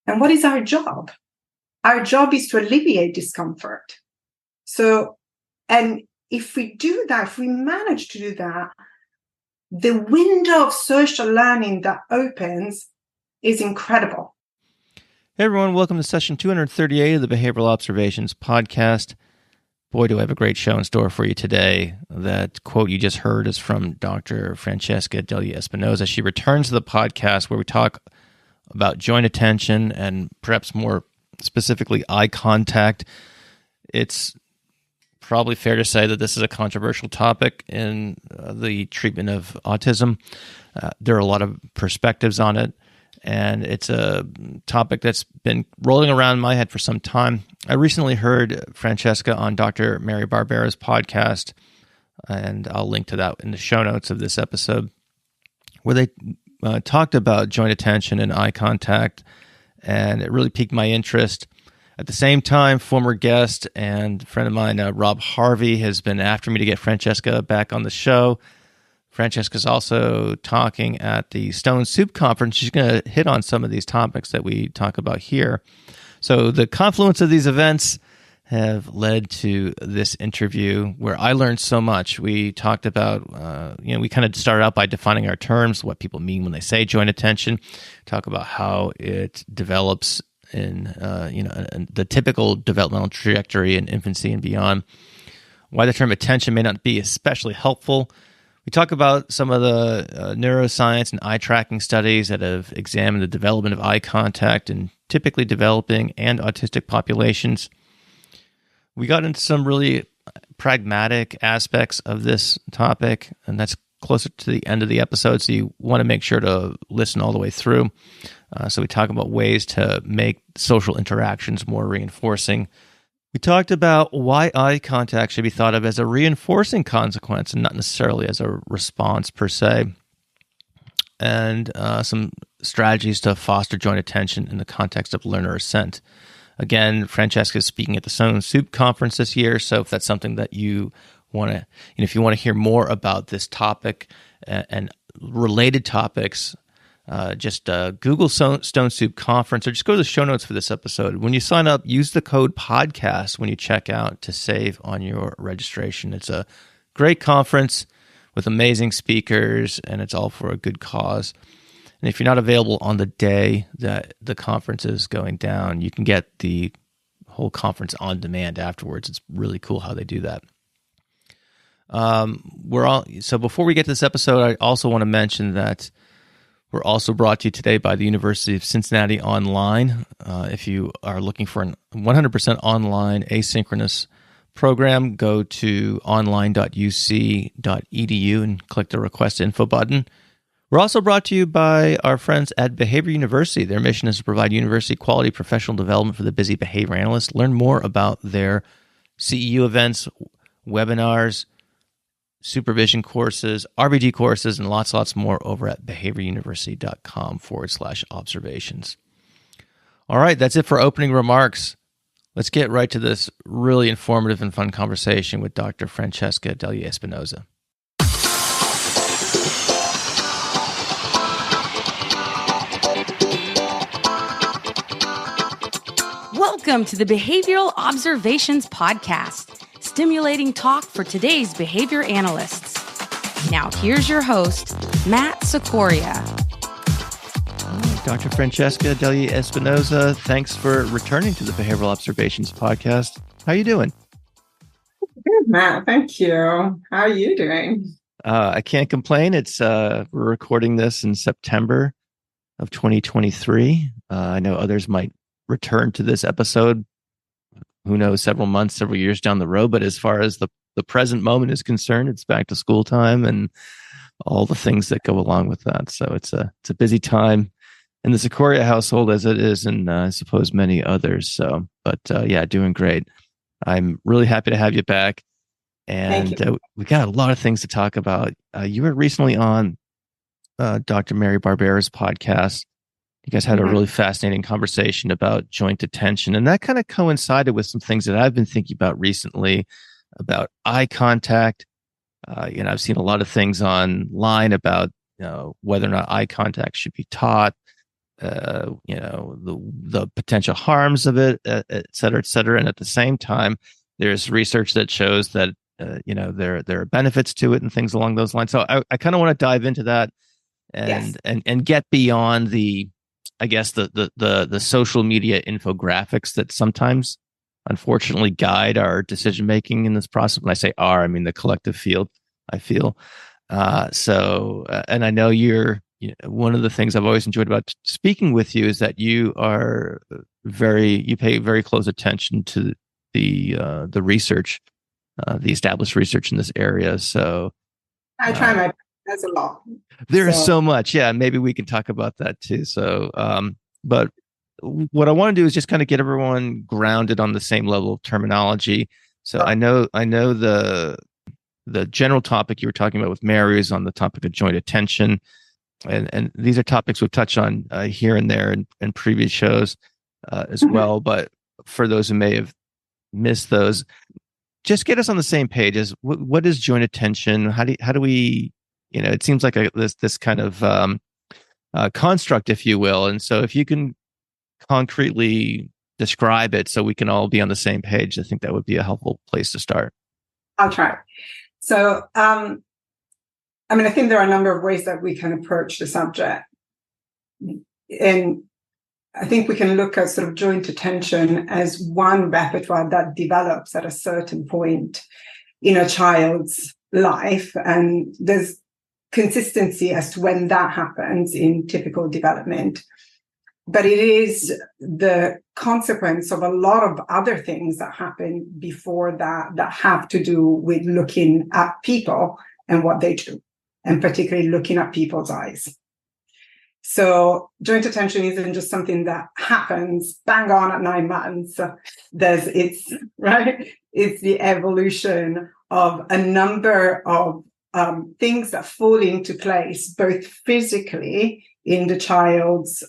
And what is our job? Our job is to alleviate discomfort. So, and if we do that, if we manage to do that, the window of social learning that opens is incredible. Hey everyone, welcome to session 238 of the Behavioral Observations podcast. Boy, do I have a great show in store for you today. That quote you just heard is from Dr. Francesca Degli Espinosa. She returns to the podcast where we talk about joint attention and perhaps more specifically eye contact. It's probably fair to say that this is a controversial topic in the treatment of autism. There are a lot of perspectives on it, and it's a topic that's been rolling around in my head for some time. I recently heard Francesca on Dr. Mary Barbera's podcast, and I'll link to that in the show notes of this episode, where they talked about joint attention and eye contact, and it really piqued my interest. At the same time, former guest and friend of mine, Rob Harvey, has been after me to get Francesca back on the show. Francesca's also talking at the Stone Soup Conference. She's going to hit on some of these topics that we talk about here. So the confluence of these events have led to this interview where I learned so much. We talked about, we kind of started out by defining our terms, what people mean when they say joint attention, talk about how it develops in the typical developmental trajectory in infancy and beyond, why the term attention may not be especially helpful. We talk about some of the neuroscience and eye tracking studies that have examined the development of eye contact in typically developing and autistic populations. We got into some really pragmatic aspects of this topic, and that's closer to the end of the episode, so you want to make sure to listen all the way through. So we talk about ways to make social interactions more reinforcing. We talked about why eye contact should be thought of as a reinforcing consequence and not necessarily as a response per se, and some strategies to foster joint attention in the context of learner assent. Again, Francesca is speaking at the Stone Soup Conference this year, so if that's something that you want to, if you want to hear more about this topic and related topics, just Google Stone Soup Conference or just go to the show notes for this episode. When you sign up, use the code podcast when you check out to save on your registration. It's a great conference with amazing speakers, and it's all for a good cause. And if you're not available on the day that the conference is going down, you can get the whole conference on demand afterwards. It's really cool how they do that. So before we get to this episode, I also want to mention that we're also brought to you today by the University of Cincinnati Online. If you are looking for a 100% online asynchronous program, go to online.uc.edu and click the Request Info button. We're also brought to you by our friends at Behavior University. Their mission is to provide university quality professional development for the busy behavior analyst. Learn more about their CEU events, webinars, supervision courses, RBG courses, and lots more over at behavioruniversity.com/observations. All right, that's it for opening remarks. Let's get right to this really informative and fun conversation with Dr. Francesca Degli Espinosa. Welcome to the Behavioral Observations podcast, stimulating talk for today's behavior analysts. Now here's your host, Matt Sicoria. Dr. Francesca Degli Espinosa, thanks for returning to the Behavioral Observations podcast. How are you doing? Good, Matt. Thank you. How are you doing? I can't complain. It's we're recording this in September of 2023. I know others might return to this episode, who knows, several months, several years down the road. But as far as the present moment is concerned, it's back to school time and all the things that go along with that. So it's a busy time in the Sicoria household, as it is in, I suppose, many others. So, but yeah, doing great. I'm really happy to have you back. And we got a lot of things to talk about. You were recently on Dr. Mary Barbera's podcast. You guys had a really fascinating conversation about joint attention, and that kind of coincided with some things that I've been thinking about recently about eye contact. I've seen a lot of things online about whether or not eye contact should be taught. the potential harms of it, et cetera, et cetera. And at the same time, there's research that shows that there are benefits to it and things along those lines. So I kind of want to dive into that and get beyond the social media infographics that sometimes unfortunately guide our decision making in this process. When I say our, I mean the collective field, I feel. And I know one of the things I've always enjoyed about speaking with you is that you pay very close attention to the research, the established research in this area. So I try my best. There's a lot. There is so much. Yeah. Maybe we can talk about that too. So, but what I want to do is just kind of get everyone grounded on the same level of terminology. So I know the general topic you were talking about with Mary is on the topic of joint attention. And these are topics we've touched on here and there in previous shows as well. But for those who may have missed those, just get us on the same page. What is joint attention? How do we, it seems like this kind of construct, if you will. And so if you can concretely describe it so we can all be on the same page, I think that would be a helpful place to start. I'll try. So, I think there are a number of ways that we can approach the subject. And I think we can look at sort of joint attention as one repertoire that develops at a certain point in a child's life. And there's consistency as to when that happens in typical development. But it is the consequence of a lot of other things that happen before that have to do with looking at people and what they do, and particularly looking at people's eyes. So joint attention isn't just something that happens bang on at 9 months. It's the evolution of a number of things that fall into place, both physically in the child's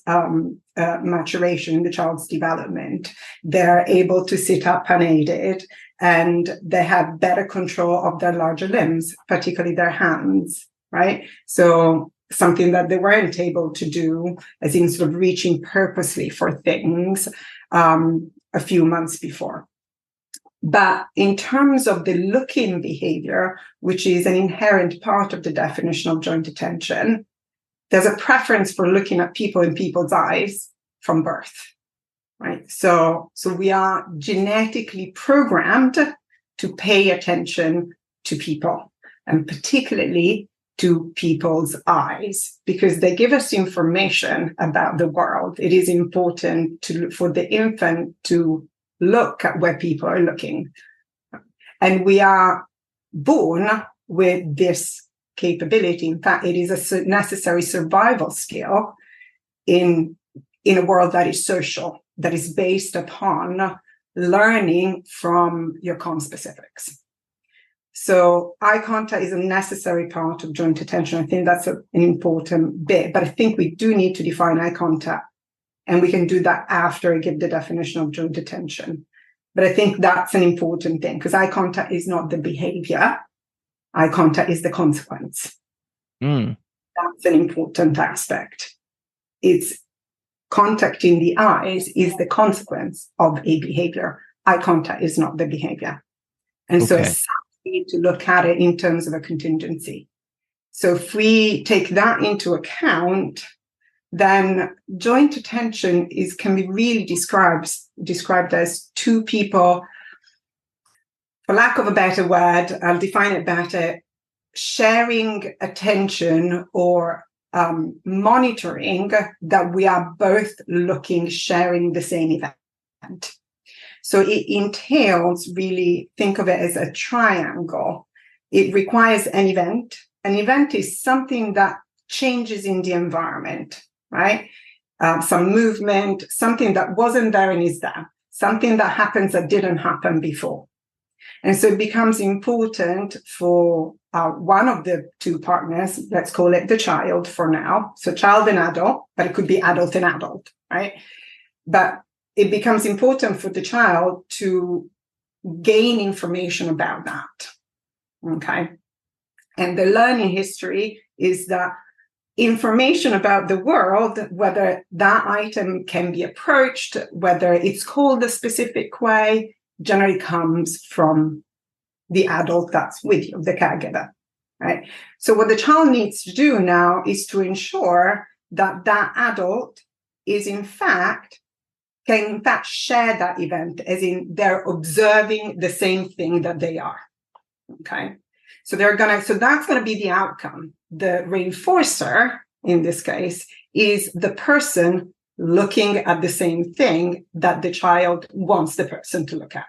maturation, in the child's development. They're able to sit up unaided, and they have better control of their larger limbs, particularly their hands, right? So something that they weren't able to do, as in sort of reaching purposely for things a few months before. But in terms of the looking behavior, which is an inherent part of the definition of joint attention, there's a preference for looking at people in people's eyes from birth, right? So we are genetically programmed to pay attention to people, and particularly to people's eyes, because they give us information about the world. It is important for the infant to look at where people are looking. And we are born with this capability. In fact, it is a necessary survival skill in a world that is social, that is based upon learning from your conspecifics. So eye contact is a necessary part of joint attention. I think that's an important bit, but I think we do need to define eye contact, and we can do that after I give the definition of joint attention. But I think that's an important thing, because eye contact is not the behavior. Eye contact is the consequence. That's an important aspect. It's contacting the eyes is the consequence of a behavior. Eye contact is not the behavior. And so we need to look at it in terms of a contingency. So if we take that into account, then joint attention can be really described as two people, for lack of a better word, I'll define it better, sharing attention or monitoring that we are both sharing the same event. So it entails, really think of it as a triangle. It requires an event. An event is something that changes in the environment, right? Some movement, something that wasn't there and is there, something that happens that didn't happen before. And so it becomes important for one of the two partners, let's call it the child for now. So child and adult, but it could be adult and adult, right? But it becomes important for the child to gain information about that, okay? And the learning history is that information about the world, whether that item can be approached, whether it's called a specific way, generally comes from the adult that's with you, the caregiver, right? So what the child needs to do now is to ensure that that adult can in fact share that event, as in they're observing the same thing that they are, okay? So that's gonna be the outcome. The reinforcer, in this case, is the person looking at the same thing that the child wants the person to look at.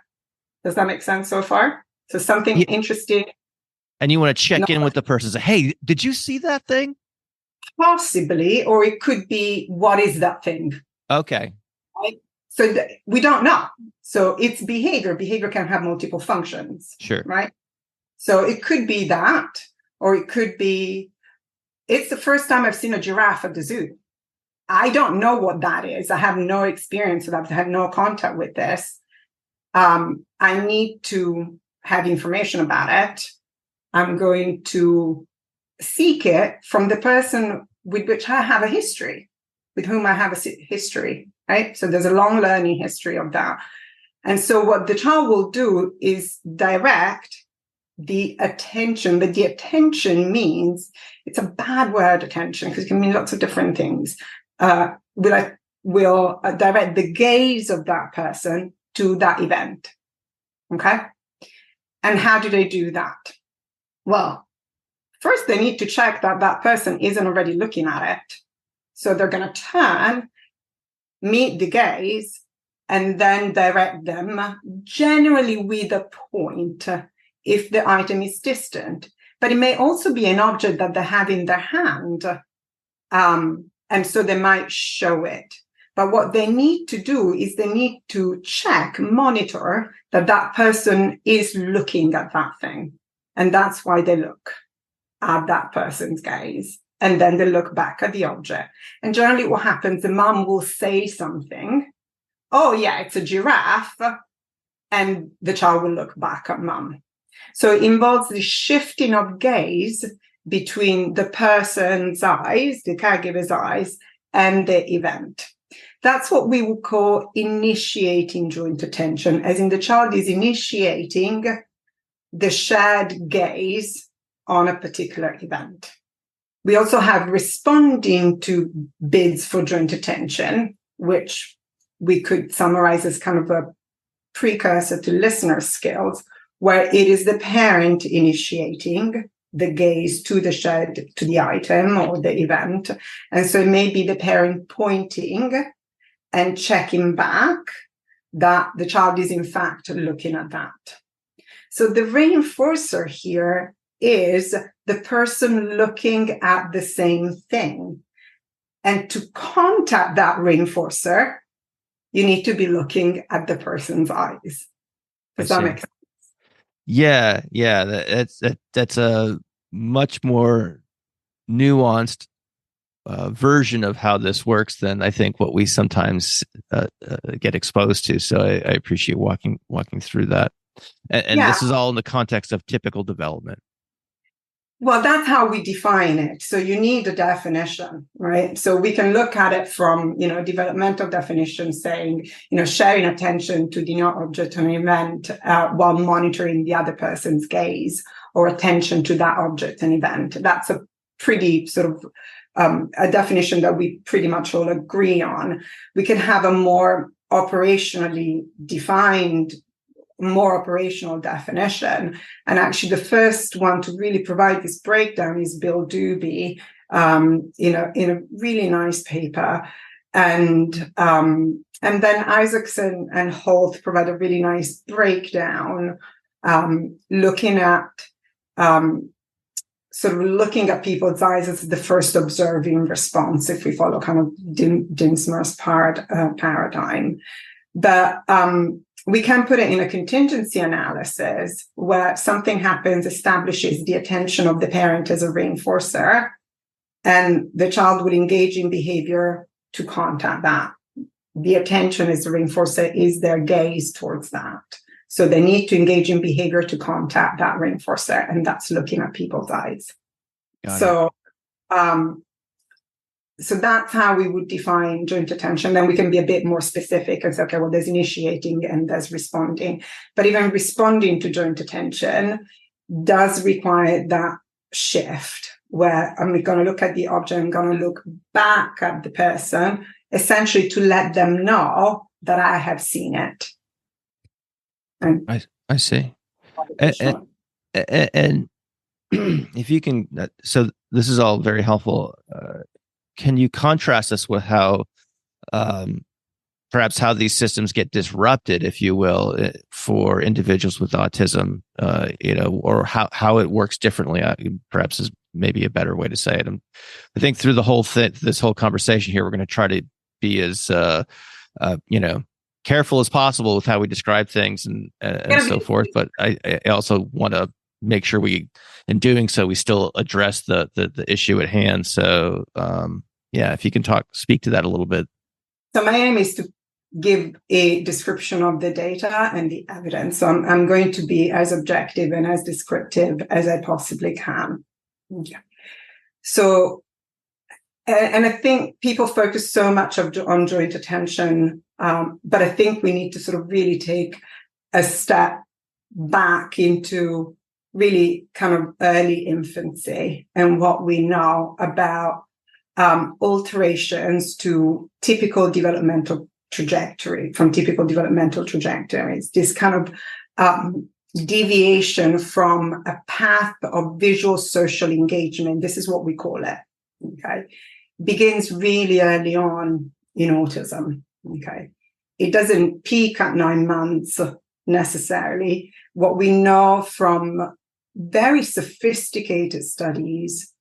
Does that make sense so far? So something interesting. And you want to check in with the person, say, hey, did you see that thing? Possibly, or it could be, what is that thing? Okay. Right? So we don't know. So it's behavior. Behavior can have multiple functions. Sure. Right? So it could be that, or it could be, it's the first time I've seen a giraffe at the zoo. I don't know what that is. I have no experience with that. I've had no contact with this. I need to have information about it. I'm going to seek it from the person with which I have a history, with whom I have a history, right? So there's a long learning history of that. And so what the child will do is direct the attention, but the attention means, it's a bad word, attention, because it can mean lots of different things. Will direct the gaze of that person to that event, okay? And how do they do that? Well, first they need to check that that person isn't already looking at it. So they're going to turn, meet the gaze, and then direct them, generally with a point, if the item is distant. But it may also be an object that they have in their hand, and so they might show it. But what they need to do is they need to monitor that that person is looking at that thing. And that's why they look at that person's gaze. And then they look back at the object. And generally what happens, the mom will say something. Oh, yeah, it's a giraffe. And the child will look back at mom. So it involves the shifting of gaze between the person's eyes, the caregiver's eyes, and the event. That's what we would call initiating joint attention, as in the child is initiating the shared gaze on a particular event. We also have responding to bids for joint attention, which we could summarize as kind of a precursor to listener skills, where it is the parent initiating the gaze to the item or the event. And so it may be the parent pointing and checking back that the child is in fact looking at that. So the reinforcer here is the person looking at the same thing. And to contact that reinforcer, you need to be looking at the person's eyes. Does that make sense? Yeah. That's a much more nuanced version of how this works than I think what we sometimes get exposed to. So I appreciate walking through that. And this is all in the context of typical development. Well, that's how we define it. So you need a definition, right? So we can look at it from, developmental definition saying, sharing attention to the object or an event while monitoring the other person's gaze, or attention to that object and event. That's a pretty sort of a definition that we pretty much all agree on. We can have a more operationally defined, more operational definition. And actually the first one to really provide this breakdown is Bill Dube, in a really nice paper. And then Isaacson and Holt provide a really nice breakdown, looking at people's eyes as the first observing response, if we follow kind of Dinsmore's paradigm. But we can put it in a contingency analysis where something happens, establishes the attention of the parent as a reinforcer, and the child will engage in behavior to contact that. The attention as a reinforcer is their gaze towards that. So they need to engage in behavior to contact that reinforcer, and that's looking at people's eyes. So So that's how we would define joint attention. Then we can be a bit more specific and say, okay, well, there's initiating and there's responding. But even responding to joint attention does require that shift where I'm going to look at the object, I'm going to look back at the person, essentially to let them know that I have seen it. And I see. And if you can, so this is all very helpful. Can you contrast this with how, perhaps how these systems get disrupted, if you will, for individuals with autism, or how it works differently? Perhaps is maybe a better way to say it. I think through the whole this whole conversation here, we're going to try to be as, careful as possible with how we describe things and so forth. But I also want to make sure in doing so, we still address the issue at hand. So, if you can speak to that a little bit. So my aim is to give a description of the data and the evidence. So I'm going to be as objective and as descriptive as I possibly can. Yeah. So, and I think people focus so much on joint attention, but I think we need to sort of really take a step back into really kind of early infancy and what we know about alterations to typical developmental trajectories, this kind of deviation from a path of visual social engagement. This is what we call it. Okay, begins really early on in autism. Okay, it doesn't peak at 9 months necessarily. What we know from very sophisticated studies,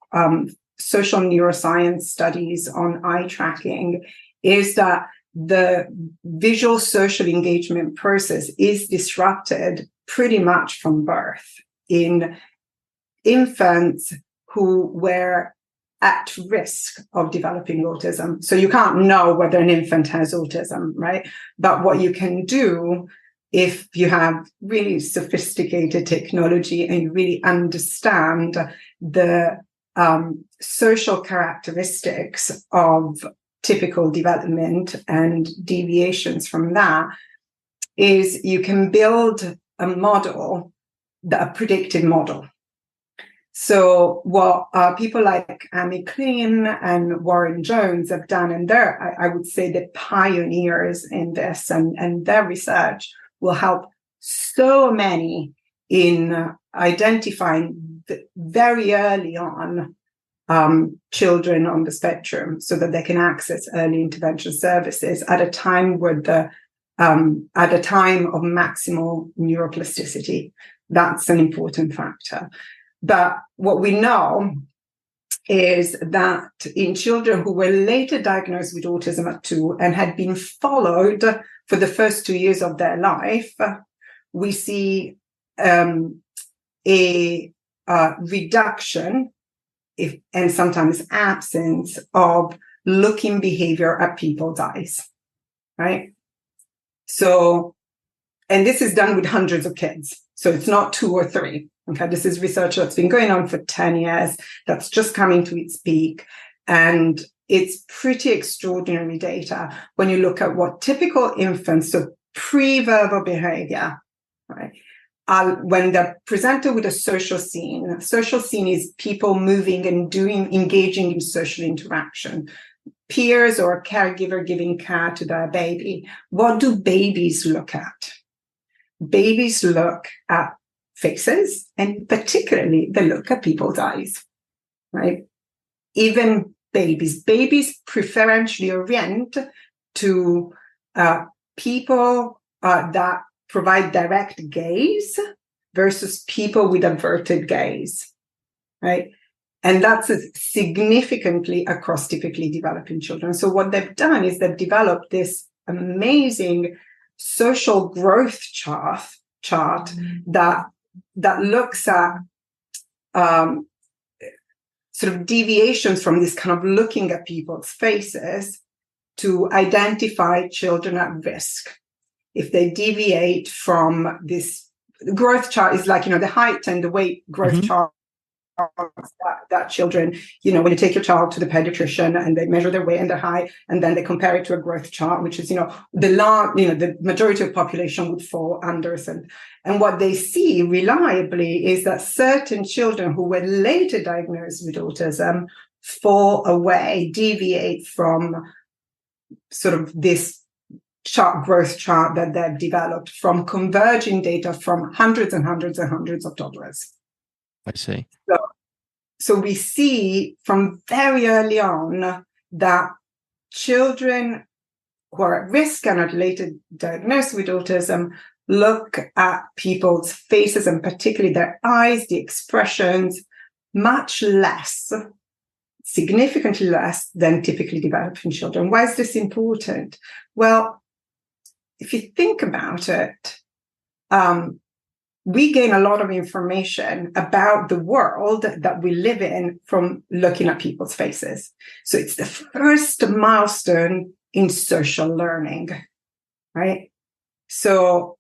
social neuroscience studies on eye tracking, is that the visual social engagement process is disrupted pretty much from birth in infants who were at risk of developing autism. So you can't know whether an infant has autism, right? But what you can do, if you have really sophisticated technology and you really understand the social characteristics of typical development and deviations from that, is you can build a model, a predictive model. So what people like Amy Clin and Warren Jones have done, and I would say the pioneers in this, and their research will help so many in identifying very early on children on the spectrum, so that they can access early intervention services at a time where at a time of maximal neuroplasticity. That's an important factor. But what we know is that in children who were later diagnosed with autism at 2 and had been followed for the first 2 years of their life, we see a reduction and sometimes absence of looking behavior at people's eyes, right? So, and this is done with hundreds of kids. So it's not 2 or 3. Okay, this is research that's been going on for 10 years, that's just coming to its peak. And it's pretty extraordinary data when you look at what typical infants, so pre-verbal behavior, right? When they're presented with a social scene is people moving and engaging in social interaction, peers or a caregiver giving care to their baby. What do babies look at? Babies look at faces, and particularly they look at people's eyes, right? Even babies preferentially orient to people that provide direct gaze versus people with averted gaze, right? And that's significantly across typically developing children. So what they've done is they've developed this amazing social growth chart that looks at sort of deviations from this kind of looking at people's faces to identify children at risk. If they deviate from this growth chart, is like, the height and the weight growth chart that children, when you take your child to the pediatrician and they measure their weight and their height, and then they compare it to a growth chart, which is, the majority of population would fall under. And what they see reliably is that certain children who were later diagnosed with autism fall away, deviate from sort of this growth chart that they've developed from converging data from hundreds and hundreds and hundreds of toddlers. I see. So we see from very early on that children who are at risk and are later diagnosed with autism look at people's faces, and particularly their eyes, the expressions, much less, significantly less than typically developing children. Why is this important? Well, if you think about it, we gain a lot of information about the world that we live in from looking at people's faces. So it's the first milestone in social learning, right? So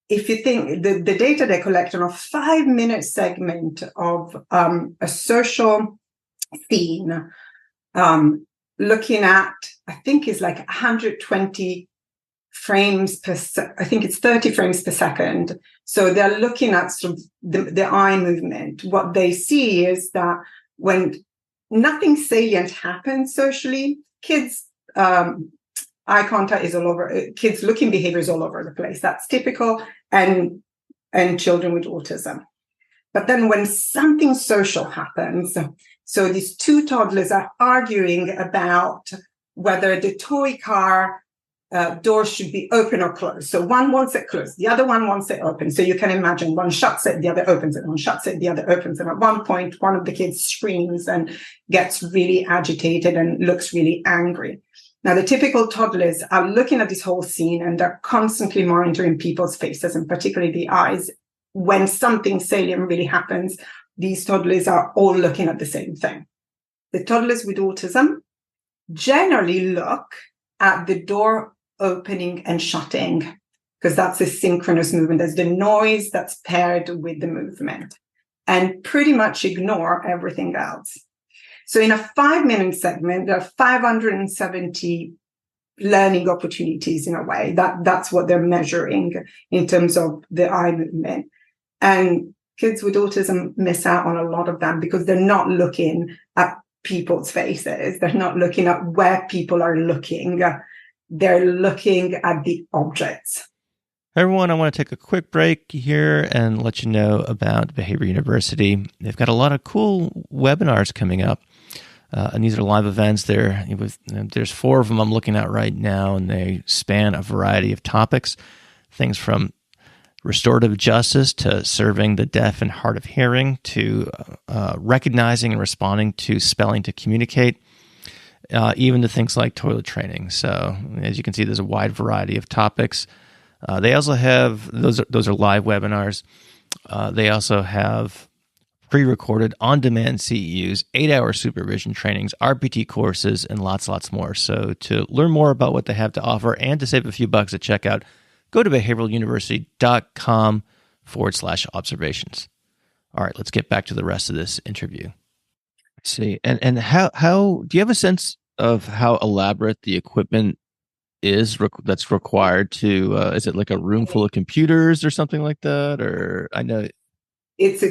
if you think the data they collect on a 5-minute segment of a social scene, looking at, I think is like 120 frames per I think it's 30 frames per second. So they're looking at sort of the eye movement. What they see is that when nothing salient happens socially, kids' eye contact is all over, kids' looking behavior is all over the place. That's typical, and children with autism. But then when something social happens, so these two toddlers are arguing about whether the toy car door should be open or closed. So one wants it closed, the other one wants it open. So you can imagine one shuts it, the other opens it, one shuts it, the other opens it. At one point, one of the kids screams and gets really agitated and looks really angry. Now, the typical toddlers are looking at this whole scene and they're constantly monitoring people's faces, and particularly the eyes. When something salient really happens, these toddlers are all looking at the same thing. The toddlers with autism generally look at the door opening and shutting, because that's a synchronous movement. There's the noise that's paired with the movement, and pretty much ignore everything else. So in a 5-minute segment, there are 570 learning opportunities in a way. That's what they're measuring in terms of the eye movement. And kids with autism miss out on a lot of them because they're not looking at people's faces. They're not looking at where people are looking. They're looking at the objects. Everyone, I want to take a quick break here and let you know about Behavior University. They've got a lot of cool webinars coming up. And these are live events. There's 4 of them I'm looking at right now, and they span a variety of topics, things from restorative justice to serving the deaf and hard of hearing to recognizing and responding to spelling to communicate, even to things like toilet training. So as you can see, there's a wide variety of topics. They also have, those are live webinars. They also have pre-recorded, on-demand CEUs, 8-hour supervision trainings, RPT courses, and lots more. So to learn more about what they have to offer and to save a few bucks at checkout, go to behavioraluniversity.com/observations. All right, let's get back to the rest of this interview. Let's see. And how do you have a sense of how elaborate the equipment is that's required to, is it like a room full of computers or something like that? Or I know it's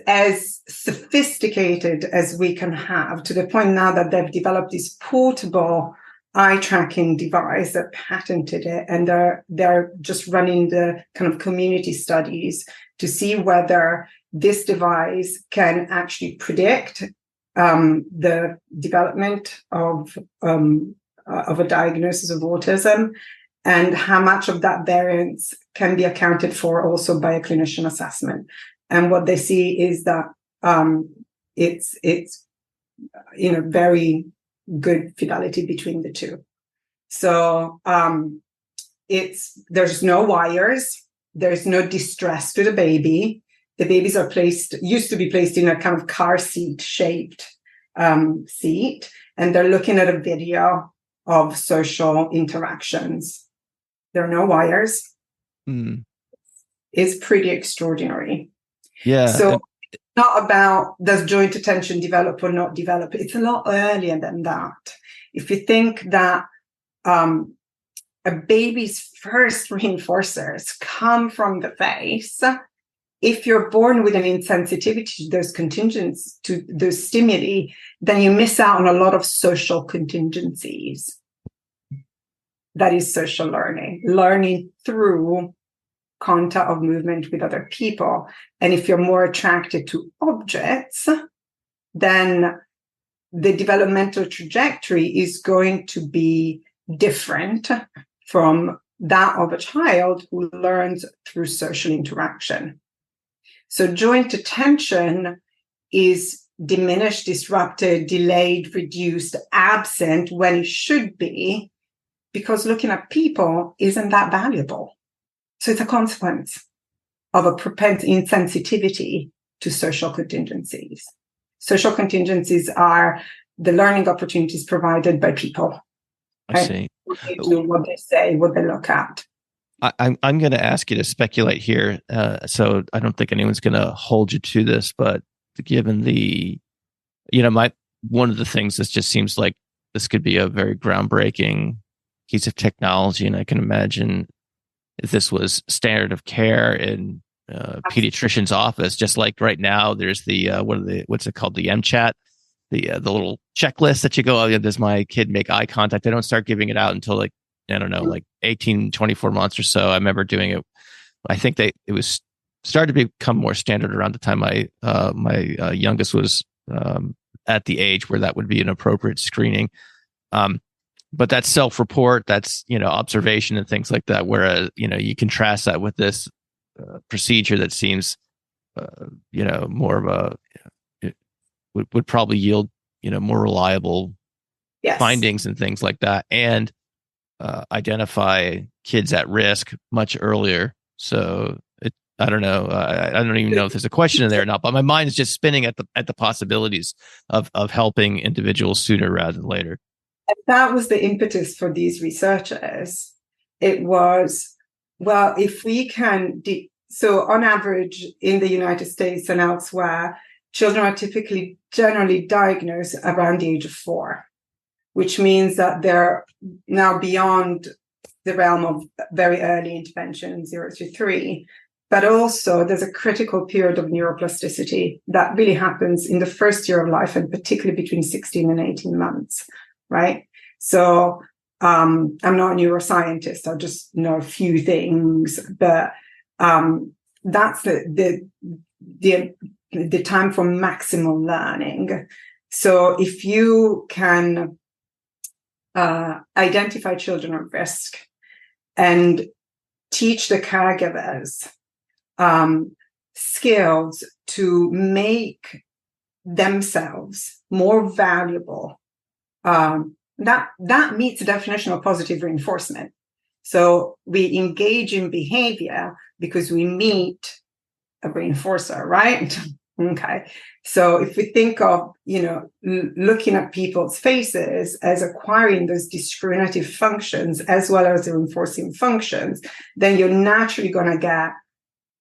as sophisticated as we can have, to the point now that they've developed this portable eye tracking device that patented it, and they're just running the kind of community studies to see whether this device can actually predict the development of a diagnosis of autism, and how much of that variance can be accounted for also by a clinician assessment. And what they see is that it's very good fidelity between the two. So there's no wires, there's no distress to the baby. The babies used to be placed in a kind of car seat shaped seat, and they're looking at a video of social interactions. There are no wires. is pretty extraordinary. Yeah. So it's not about does joint attention develop or not develop. It's a lot earlier than that. If you think that a baby's first reinforcers come from the face, if you're born with an insensitivity to those contingents, to those stimuli, then you miss out on a lot of social contingencies. That is social learning through contact of movement with other people. And if you're more attracted to objects, then the developmental trajectory is going to be different from that of a child who learns through social interaction. So joint attention is diminished, disrupted, delayed, reduced, absent when it should be, because looking at people isn't that valuable. So it's a consequence of a insensitivity to social contingencies. Social contingencies are the learning opportunities provided by people. I see. What they do, what they say, what they look at. I'm going to ask you to speculate here. So I don't think anyone's going to hold you to this, but given the, one of the things that just seems like this could be a very groundbreaking piece of technology. And I can imagine if this was standard of care in pediatrician's office, just like right now, there's the, what's it called? The MChat, the little checklist that you go, oh, yeah, does my kid make eye contact? They don't start giving it out until like 18, 24 months or so. I remember doing it. I think it was started to become more standard around the time my youngest was at the age where that would be an appropriate screening. But that's self-report, that's, observation and things like that. Whereas, you contrast that with this procedure that seems, more of would probably yield, more reliable findings and things like that. And identify kids at risk much earlier. So I don't know. I don't even know if there's a question in there or not, but my mind is just spinning at the possibilities of helping individuals sooner rather than later. And that was the impetus for these researchers. It was, well, if we can, so on average in the United States and elsewhere, children are generally diagnosed around the age of 4. Which means that they're now beyond the realm of very early intervention, 0 to 3. But also there's a critical period of neuroplasticity that really happens in the first year of life, and particularly between 16 and 18 months, right? So I'm not a neuroscientist. I just know a few things, but that's the time for maximal learning. So if you can identify children at risk and teach the caregivers skills to make themselves more valuable, that meets the definition of positive reinforcement. So we engage in behavior because we meet a reinforcer, right? Okay. So if we think of, looking at people's faces as acquiring those discriminative functions as well as the reinforcing functions, then you're naturally going to get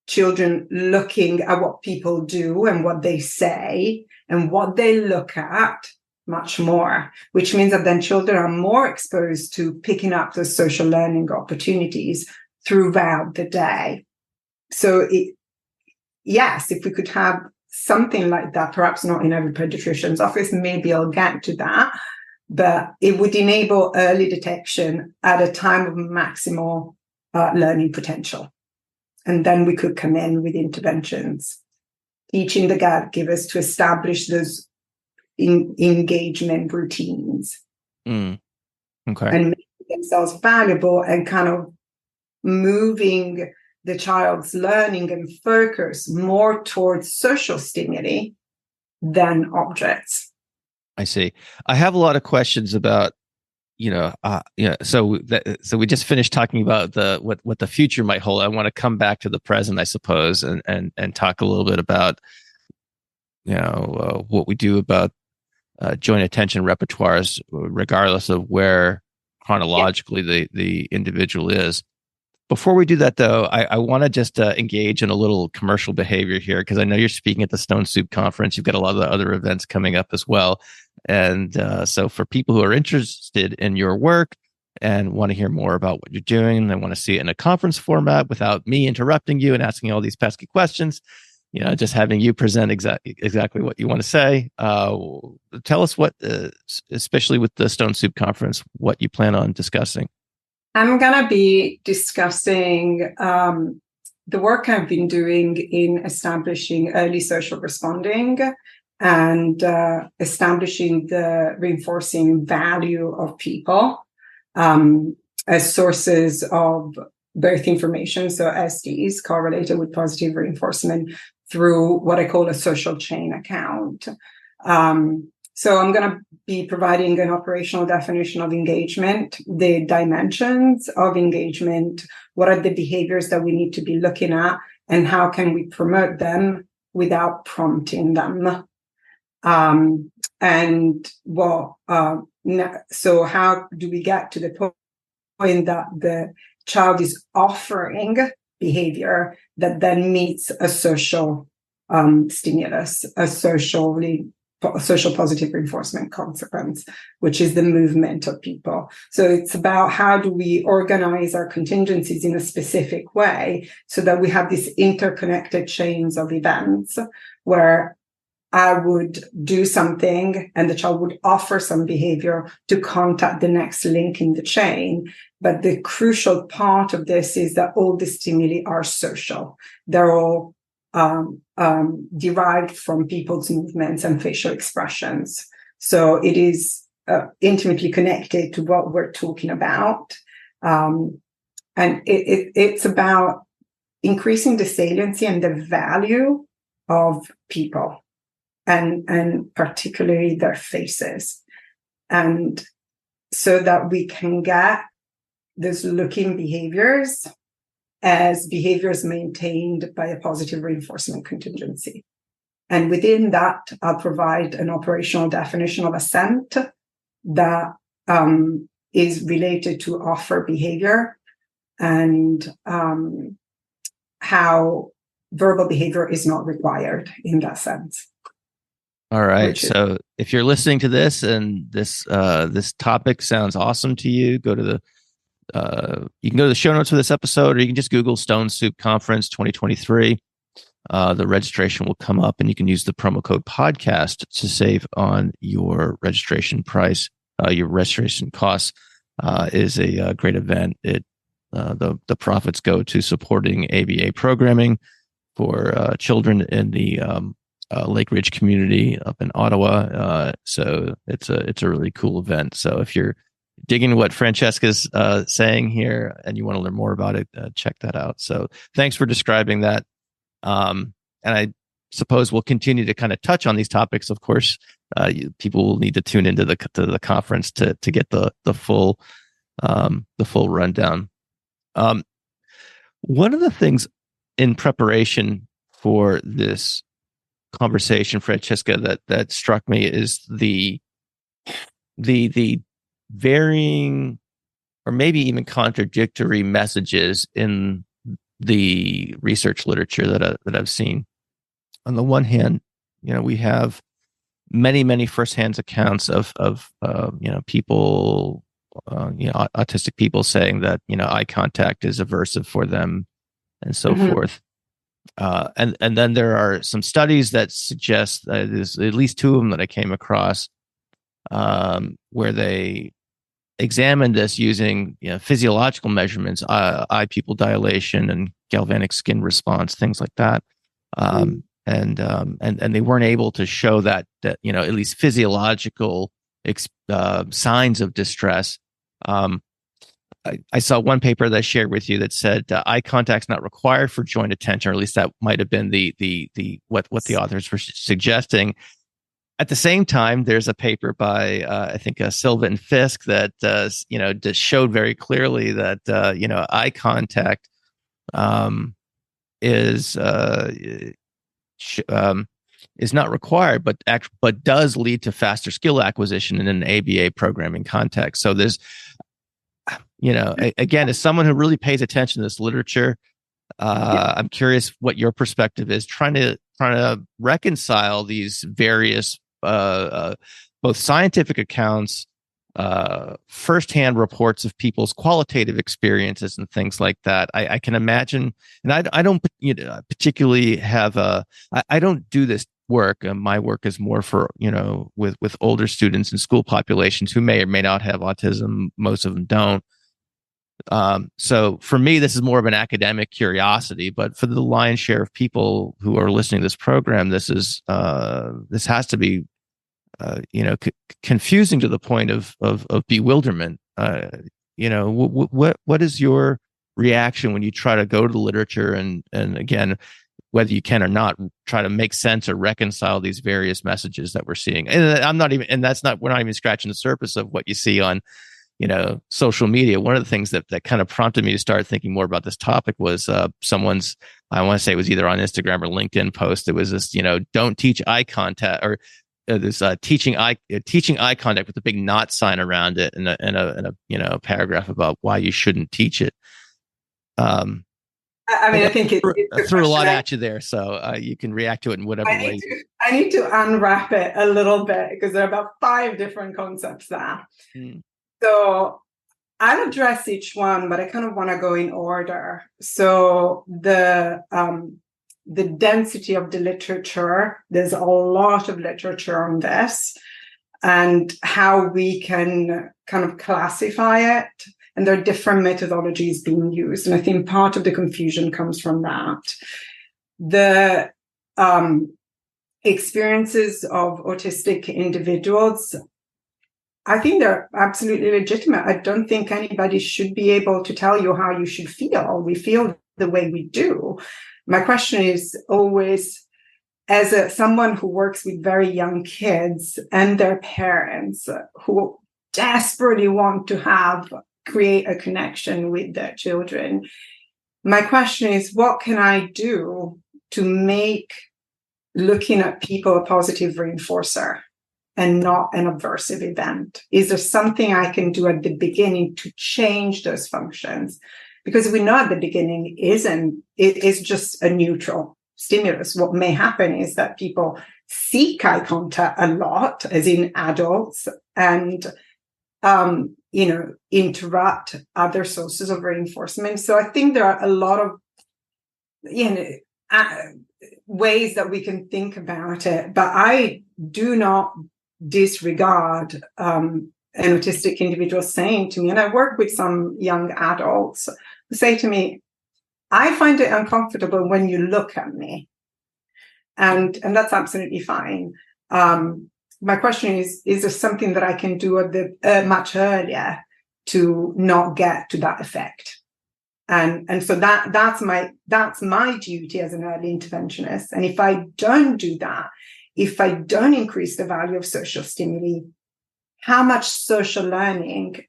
children looking at what people do and what they say and what they look at much more, which means that then children are more exposed to picking up those social learning opportunities throughout the day. So yes, if we could have something like that, perhaps not in every pediatrician's office, maybe I'll get to that, but it would enable early detection at a time of maximal learning potential. And then we could come in with interventions, teaching the caregivers to establish those engagement routines. Okay. And making themselves valuable and kind of moving the child's learning and focus more towards social stimuli than objects. I see. I have a lot of questions about, so we just finished talking about what the future might hold. I want to come back to the present, I suppose, and talk a little bit about, what we do about joint attention repertoires, regardless of where chronologically the individual is. Before we do that, though, I want to just engage in a little commercial behavior here, because I know you're speaking at the Stone Soup Conference. You've got a lot of other events coming up as well. And so for people who are interested in your work and want to hear more about what you're doing, they want to see it in a conference format without me interrupting you and asking all these pesky questions, just having you present exactly what you want to say. Tell us what, especially with the Stone Soup Conference, what you plan on discussing. I'm going to be discussing the work I've been doing in establishing early social responding and establishing the reinforcing value of people as sources of both information, so SDs correlated with positive reinforcement through what I call a social chain account. So I'm going to be providing an operational definition of engagement, the dimensions of engagement, what are the behaviors that we need to be looking at, and how can we promote them without prompting them. So how do we get to the point that the child is offering behavior that then meets a social stimulus, a social positive reinforcement consequence, which is the movement of people. So it's about how do we organize our contingencies in a specific way so that we have these interconnected chains of events where I would do something and the child would offer some behavior to contact the next link in the chain. But the crucial part of this is that all the stimuli are social. They're all derived from people's movements and facial expressions. So it is intimately connected to what we're talking about. And it's about increasing the saliency and the value of people and particularly their faces. And so that we can get those looking behaviors as behaviors maintained by a positive reinforcement contingency. And within that, I'll provide an operational definition of assent that is related to offer behavior and how verbal behavior is not required in that sense. All right. So if you're listening to this and this topic sounds awesome to you, go to the you can go to the show notes for this episode, or you can just Google Stone Soup Conference 2023. The registration will come up, and you can use the promo code podcast to save on your registration price. Your registration costs is a great event. The profits go to supporting ABA programming for children in the Lake Ridge community up in Ottawa. So it's a really cool event. So if you're digging what Francesca's saying here and you want to learn more about it, check that out. So thanks for describing that. And I suppose we'll continue to kind of touch on these topics. Of course, people will need to tune into the conference to get the full rundown. One of the things in preparation for this conversation, Francesca, that struck me is the varying or maybe even contradictory messages in the research literature that I've seen. On the one hand, we have many firsthand accounts of people, autistic people saying that eye contact is aversive for them, and so forth. And then there are some studies that suggest there's at least two of them that I came across where they examined this using physiological measurements, eye pupil dilation and galvanic skin response, things like that. And they weren't able to show that at least physiological signs of distress. I saw one paper that I shared with you that said eye contact's not required for joint attention, or at least that might have been what the authors were suggesting. At the same time, there's a paper by I think Silva and Fiske that just showed very clearly that eye contact is not required, but does lead to faster skill acquisition in an ABA programming context. So Again, as someone who really pays attention to this literature, I'm curious what your perspective is, trying to reconcile these various both scientific accounts, firsthand reports of people's qualitative experiences and things like that. I can imagine, and I don't particularly have I don't do this work. My work is more for, with older students and school populations who may or may not have autism. Most of them don't. So for me, this is more of an academic curiosity, but for the lion's share of people who are listening to this program, this has to be, confusing to the point of bewilderment. What is your reaction when you try to go to the literature and again, whether you can or not, try to make sense or reconcile these various messages that we're seeing? And we're not even scratching the surface of what you see on, social media. One of the things that kind of prompted me to start thinking more about this topic was someone's, I want to say it was either on Instagram or LinkedIn post. It was this, don't teach eye contact, or this teaching eye contact with a big not sign around it, and a paragraph about why you shouldn't teach it. I think it threw a lot at you there, so you can react to it in whatever way. I need to unwrap it a little bit because there are about 5 different concepts there. So I'll address each one, but I kind of want to go in order. So the density of the literature, there's a lot of literature on this and how we can kind of classify it. And there are different methodologies being used. And I think part of the confusion comes from that. The experiences of autistic individuals, I think they're absolutely legitimate. I don't think anybody should be able to tell you how you should feel. We feel the way we do. My question is always, as someone who works with very young kids and their parents who desperately want to create a connection with their children, my question is, what can I do to make looking at people a positive reinforcer and not an aversive event? Is there something I can do at the beginning to change those functions? Because we know at the beginning it is just a neutral stimulus. What may happen is that people seek eye contact a lot, as in adults, and interrupt other sources of reinforcement. So I think there are a lot of ways that we can think about it, but I do not disregard an autistic individual saying to me, and I work with some young adults who say to me, I find it uncomfortable when you look at me. And that's absolutely fine. My question is there something that I can do much earlier to not get to that effect? And so that's my duty as an early interventionist. And if I don't do that, if I don't increase the value of social stimuli, how much social learning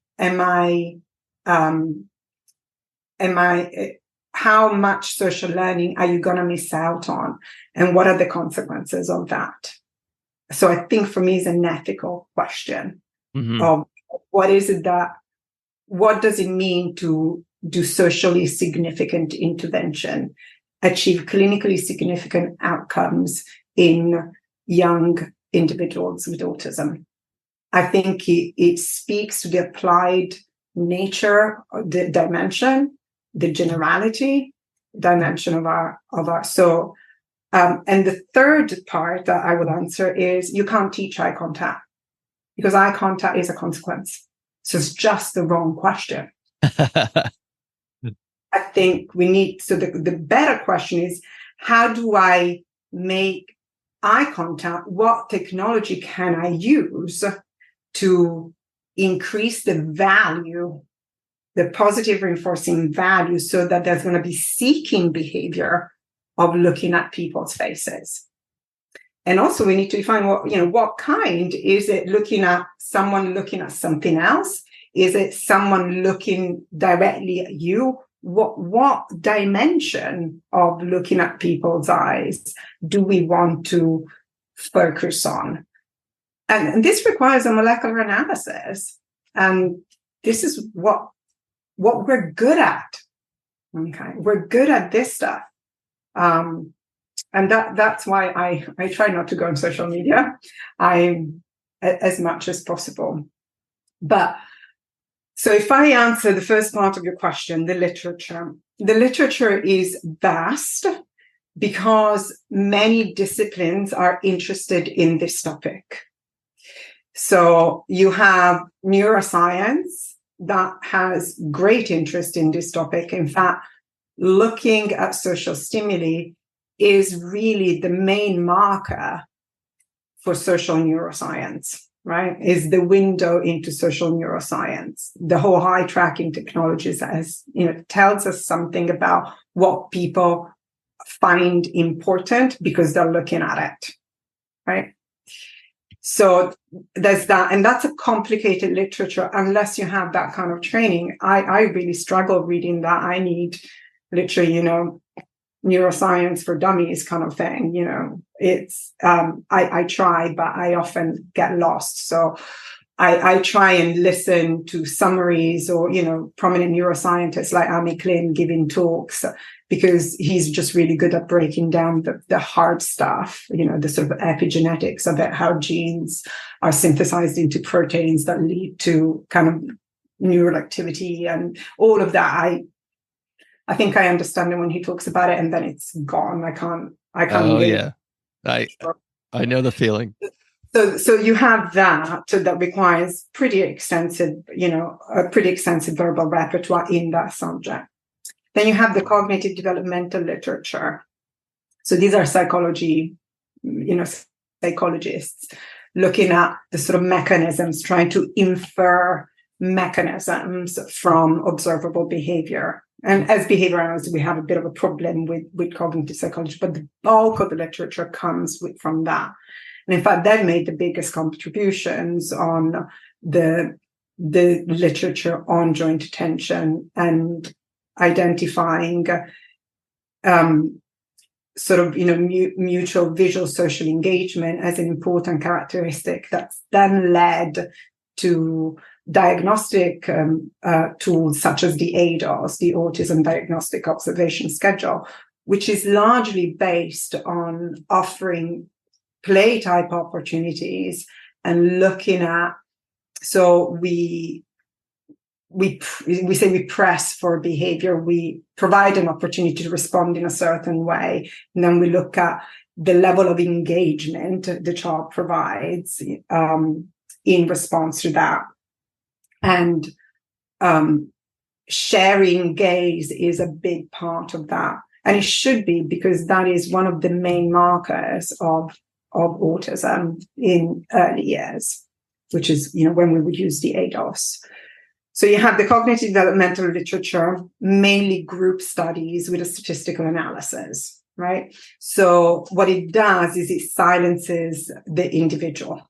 how much social learning are you going to miss out on? And what are the consequences of that? So I think for me, it's an ethical question of what does it mean to do socially significant intervention, achieve clinically significant outcomes in young individuals with autism? I think it speaks to the applied nature, the dimension, the generality dimension of our. So, and the third part that I would answer is you can't teach eye contact because eye contact is a consequence. So it's just the wrong question. I think we need, so the better question is, how do I make eye contact? What technology can I use to increase the value, the positive reinforcing value, so that there's going to be seeking behavior of looking at people's faces? And also we need to define what kind. Is it someone looking at something else? Is it someone looking directly at you? What dimension of looking at people's eyes do we want to focus on? And this requires a molecular analysis. And this is what what we're good at. Okay, we're good at this stuff. And that's why I try not to go on social media as much as possible. But so if I answer the first part of your question, the literature is vast because many disciplines are interested in this topic. So you have neuroscience that has great interest in this topic. In fact, looking at social stimuli is really the main marker for social neuroscience, right? Is the window into social neuroscience. The whole eye tracking technologies, as tells us something about what people find important because they're looking at it, right? So there's that, and that's a complicated literature unless you have that kind of training. I really struggle reading that. I need literally, neuroscience for dummies kind of thing. It's I try, but I often get lost. So I try and listen to summaries or prominent neuroscientists like Klin giving talks, because he's just really good at breaking down the hard stuff, the sort of epigenetics of it, how genes are synthesized into proteins that lead to kind of neural activity and all of that. I think I understand it when he talks about it, and then it's gone. I can't. Oh yeah, I know the feeling. So you have that requires pretty extensive, a pretty extensive verbal repertoire in that subject. Then you have the cognitive developmental literature. So these are psychologists looking at the sort of mechanisms, trying to infer mechanisms from observable behavior. And as behavior analysts, we have a bit of a problem with cognitive psychology, but the bulk of the literature comes from that. And in fact, they've made the biggest contributions on the literature on joint attention and identifying mutual visual social engagement as an important characteristic that's then led to diagnostic tools such as the ADOS, the Autism Diagnostic Observation Schedule, which is largely based on offering play type opportunities and looking at, so we say we press for behavior, we provide an opportunity to respond in a certain way, and then we look at the level of engagement the child provides in response to that. And sharing gaze is a big part of that. And it should be, because that is one of the main markers of autism in early years, which is, when we would use the ADOS. So you have the cognitive developmental literature, mainly group studies with a statistical analysis, right? So what it does is it silences the individual,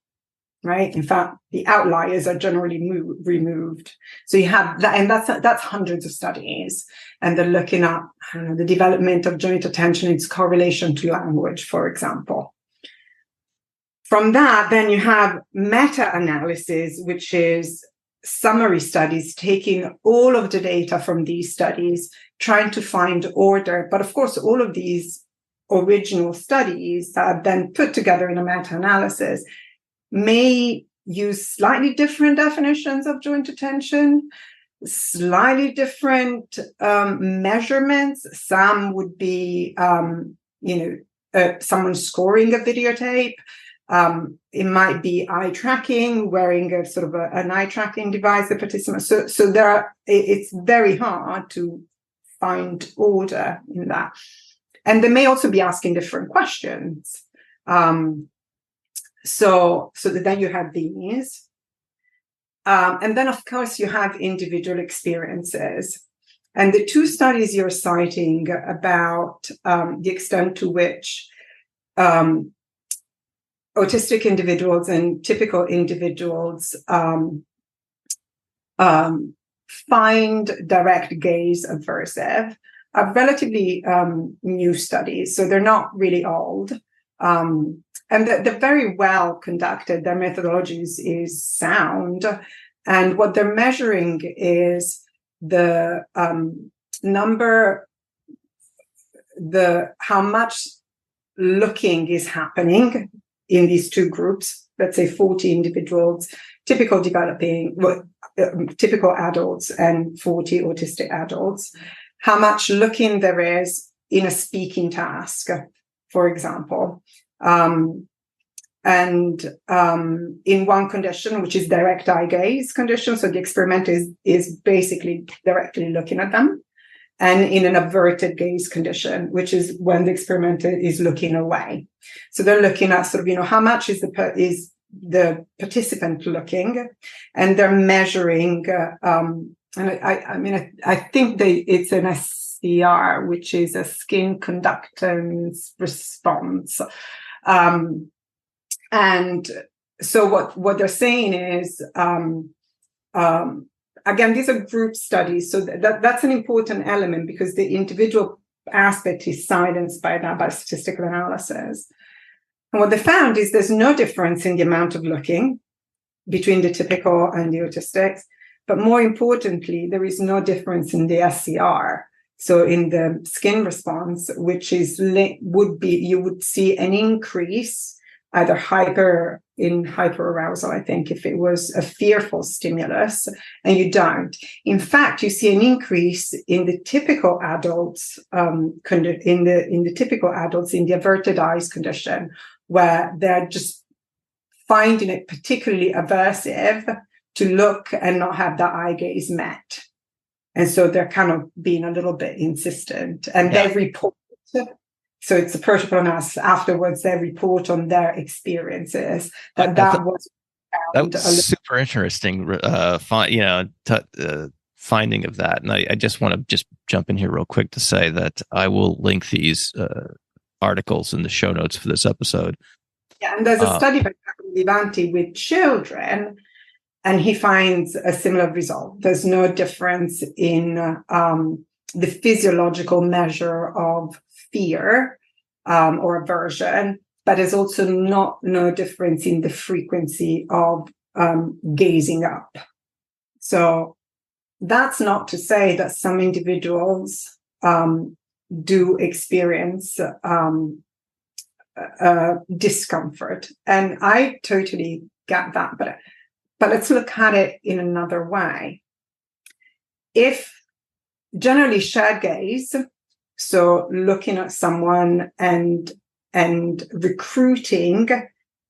right? In fact, the outliers are generally removed. So you have that, and that's hundreds of studies, and they're looking at the development of joint attention, its correlation to language, for example. From that, then you have meta-analysis, which is summary studies, taking all of the data from these studies, trying to find order. But of course, all of these original studies that are then put together in a meta-analysis may use slightly different definitions of joint attention, slightly different measurements. Some would be, someone scoring a videotape. It might be eye tracking, wearing a sort of an eye tracking device, the participant. So it's very hard to find order in that. And they may also be asking different questions. So that then you have these. And then, of course, you have individual experiences. And the two studies you're citing about the extent to which autistic individuals and typical individuals find direct gaze aversive are relatively new studies. So they're not really old. And they're very well conducted. Their methodology is sound. And what they're measuring is the how much looking is happening in these two groups, let's say 40 individuals, typical adults and 40 autistic adults, how much looking there is in a speaking task, for example. And in one condition, which is direct eye gaze condition, so the experiment is basically directly looking at them, and in an averted gaze condition, which is when the experimenter is looking away. So they're looking at sort of, how much is the participant looking, and they're measuring. And I think it's an SCR, which is a skin conductance response. And so what they're saying is, again, these are group studies, so that's an important element, because the individual aspect is silenced by statistical analysis. And what they found is there's no difference in the amount of looking between the typical and the autistics, but more importantly, there is no difference in the SCR. So in the skin response, which is you would see an increase, either hyperarousal, I think, if it was a fearful stimulus, and you don't. In fact, you see an increase in the typical adults, in the typical adults in the averted eyes condition, where they're just finding it particularly aversive to look and not have the eye gaze met. And so they're kind of being a little bit insistent, and they report. So it's a protocol analysis. Afterwards, they report on their experiences. That was super interesting. Finding of that, and I just want to jump in here real quick to say that I will link these articles in the show notes for this episode. Yeah, and there's a study by Vivanti with children, and he finds a similar result. There's no difference in the physiological measure of fear or aversion, but there's also no difference in the frequency of gazing up. So that's not to say that some individuals do experience discomfort, and I totally get that, but let's look at it in another way. If generally shared gaze, so looking at someone and recruiting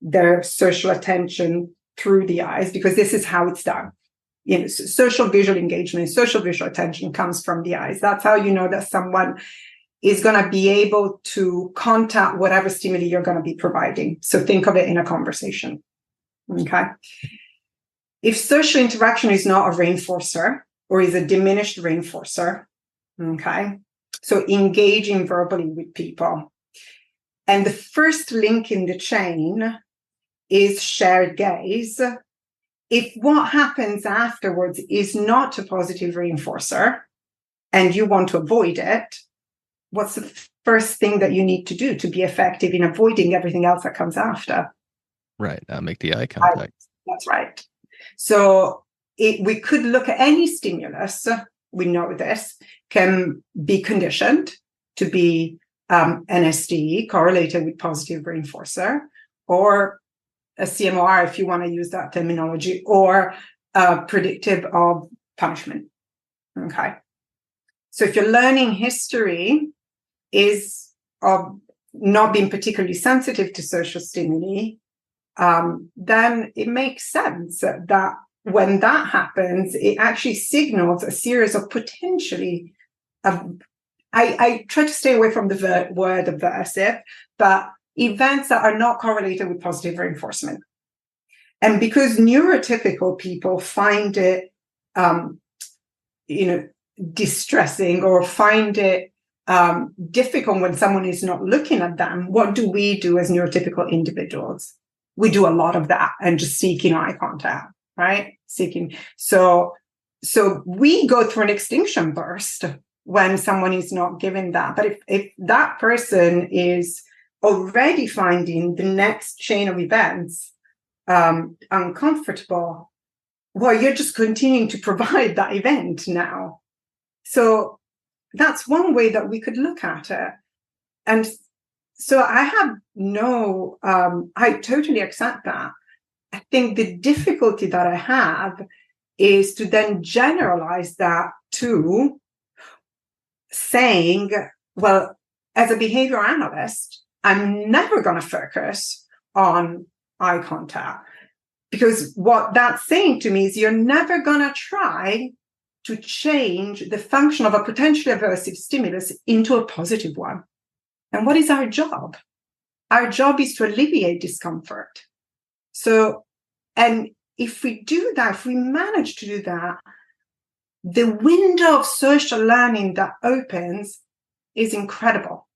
their social attention through the eyes, because this is how it's done. Social visual engagement, social visual attention comes from the eyes. That's how you know that someone is going to be able to contact whatever stimuli you're going to be providing. So think of it in a conversation. Okay. If social interaction is not a reinforcer or is a diminished reinforcer, okay, so engaging verbally with people, and the first link in the chain is shared gaze, if what happens afterwards is not a positive reinforcer and you want to avoid it, what's the first thing that you need to do to be effective in avoiding everything else that comes after? Right. Make the eye contact. That's right. So we could look at any stimulus, we know this, can be conditioned to be an SDE correlated with positive reinforcer, or a CMOR, if you want to use that terminology, or predictive of punishment. Okay. So if your learning history is of not being particularly sensitive to social stimuli, then it makes sense that when that happens, it actually signals a series of potentially, I try to stay away from the word aversive, but events that are not correlated with positive reinforcement. And because neurotypical people find it, distressing, or find it difficult when someone is not looking at them, what do we do as neurotypical individuals? We do a lot of that and just seeking eye contact, right? So we go through an extinction burst when someone is not given that. But if that person is already finding the next chain of events uncomfortable, well, you're just continuing to provide that event now. So that's one way that we could look at it. And so I have I totally accept that. I think the difficulty that I have is to then generalize that to saying, well, as a behavior analyst, I'm never going to focus on eye contact. Because what that's saying to me is you're never going to try to change the function of a potentially aversive stimulus into a positive one. And what is our job? Our job is to alleviate discomfort. So, and if we do that, if we manage to do that, the window of social learning that opens is incredible.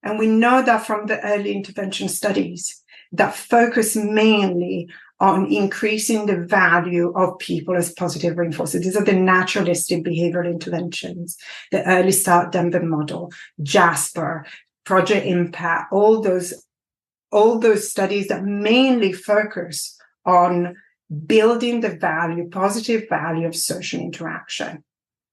And we know that from the early intervention studies that focus mainly on increasing the value of people as positive reinforcers. These are the naturalistic behavioral interventions, the early start Denver model, Jasper, Project Impact, all those studies that mainly focus on building the value, positive value of social interaction.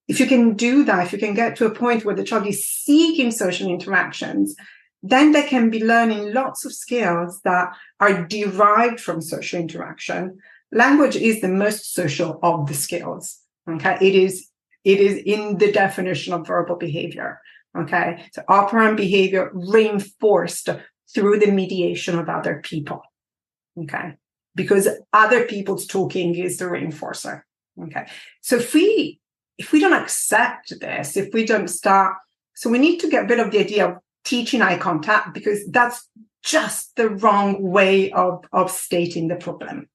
If you can do that, if you can get to a point where the child is seeking social interactions, then they can be learning lots of skills that are derived from social interaction. Language is the most social of the skills. Okay, it is in the definition of verbal behavior. Okay, so operant behavior reinforced through the mediation of other people. Okay, because other people's talking is the reinforcer. Okay, so if we don't accept this, if we don't start, so we need to get rid of the idea of teaching eye contact, because that's just the wrong way of stating the problem.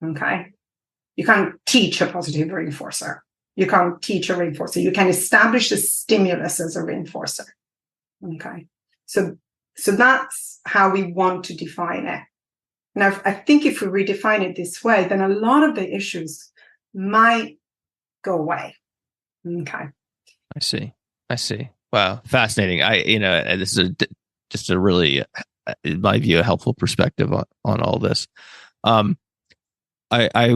Okay, you can't teach a positive reinforcer. You can't teach a reinforcer. You can establish a stimulus as a reinforcer. Okay, so that's how we want to define it. Now, I think if we redefine it this way, then a lot of the issues might go away. Okay. I see. Wow, fascinating. This is just a really, in my view, a helpful perspective on all this. I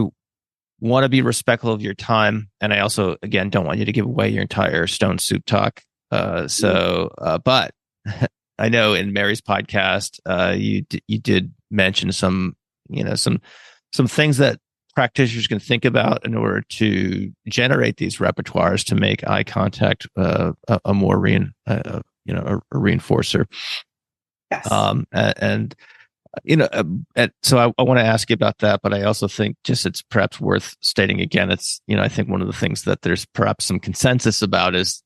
want to be respectful of your time, and I also, again, don't want you to give away your entire Stone Soup talk. But I know in Mary's podcast, you did mention some things that practitioners can think about in order to generate these repertoires to make eye contact a more a reinforcer. Yes. So I want to ask you about that, but I also think just it's perhaps worth stating again. It's I think one of the things that there's perhaps some consensus about is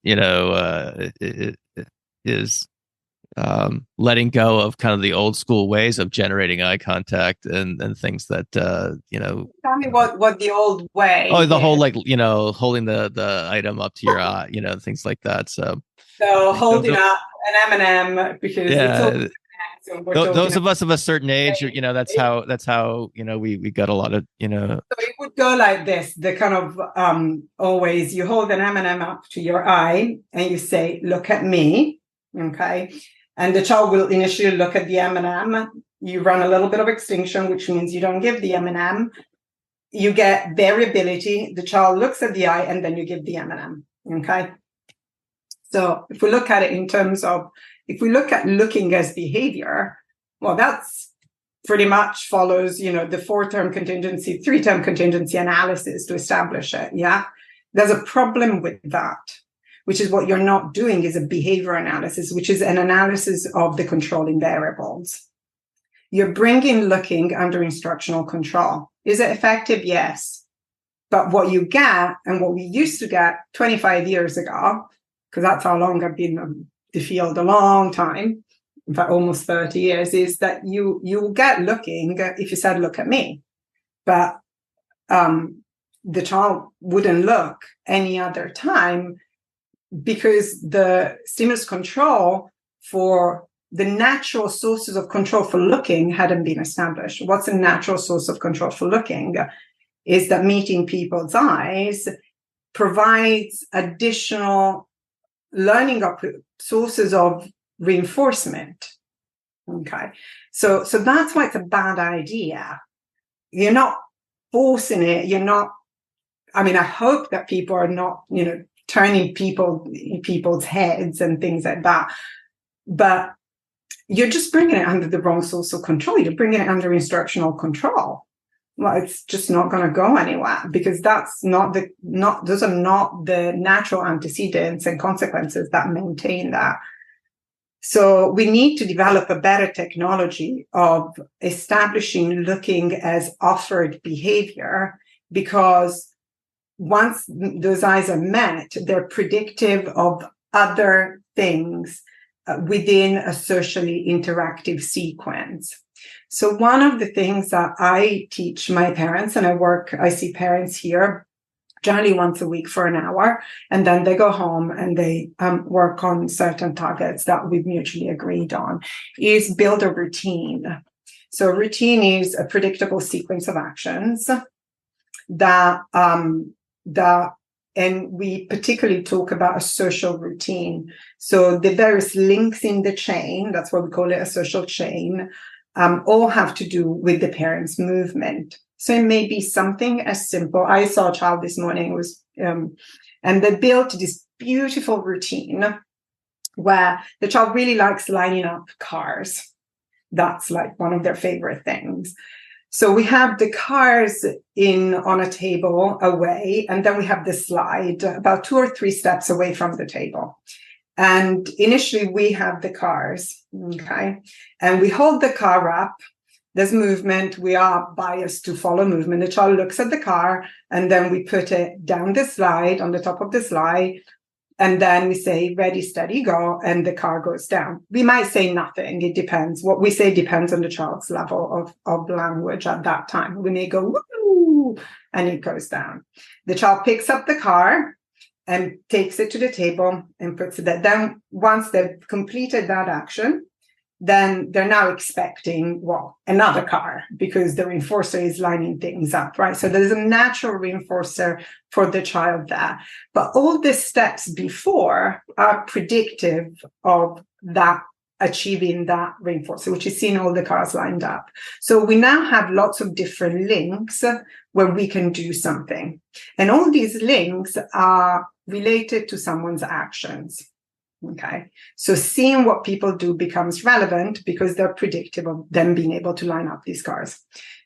letting go of kind of the old school ways of generating eye contact and things that Tell me what the old way. Oh, the whole holding the item up to your eye, things like that. So holding up an M&M because it's those of us of a certain age, that's how we got a lot of So it would go like this: the kind of always you hold an M&M up to your eye and you say, "Look at me," okay, and the child will initially look at the M&M. You run a little bit of extinction, which means you don't give the M&M. You get variability. The child looks at the eye, and then you give the M&M. Okay. So if we look at it in terms of, if we look at looking as behavior, well, that's pretty much follows, the 3-term contingency analysis to establish it. Yeah. There's a problem with that, which is what you're not doing is a behavior analysis, which is an analysis of the controlling variables. You're bringing looking under instructional control. Is it effective? Yes. But what you get, and what we used to get 25 years ago, because that's how long I've been in the field, a long time, in fact, almost 30 years, is that you get looking if you said, "Look at me." But the child wouldn't look any other time because the stimulus control for the natural sources of control for looking hadn't been established. What's a natural source of control for looking is that meeting people's eyes provides additional learning sources of reinforcement. Okay. So that's why it's a bad idea. You're not forcing it. You're not I mean, I hope that people are not, turning people's heads and things like that. But you're just bringing it under the wrong source of control. You're bringing it under instructional control. Well, it's just not going to go anywhere, because those are not the natural antecedents and consequences that maintain that. So we need to develop a better technology of establishing looking as offered behavior, because once those eyes are met, they're predictive of other things within a socially interactive sequence. So one of the things that I teach my parents, and I see parents here generally once a week for an hour, and then they go home and they work on certain targets that we've mutually agreed on, is build a routine. So a routine is a predictable sequence of actions and we particularly talk about a social routine. So the various links in the chain, that's what we call it, a social chain, all have to do with the parent's movement. So it may be something as simple. I saw a child this morning, and they built this beautiful routine where the child really likes lining up cars. That's like one of their favorite things. So we have the cars on a table away, and then we have the slide about 2 or 3 steps away from the table. And initially we have the cars, okay? And we hold the car up. There's movement. We are biased to follow movement. The child looks at the car, and then we put it down the slide, on the top of the slide. And then we say, ready, steady, go, and the car goes down. We might say nothing. It depends. What we say depends on the child's level of language at that time. We may go, woo, and it goes down. The child picks up the car and takes it to the table and puts it there. Then once they've completed that action, then they're now expecting, another car, because the reinforcer is lining things up, right? So there's a natural reinforcer for the child there. But all the steps before are predictive of that, achieving that reinforcer, which is seeing all the cars lined up. So we now have lots of different links where we can do something. And all these links are related to someone's actions. Okay, so seeing what people do becomes relevant because they're predictive of them being able to line up these cars.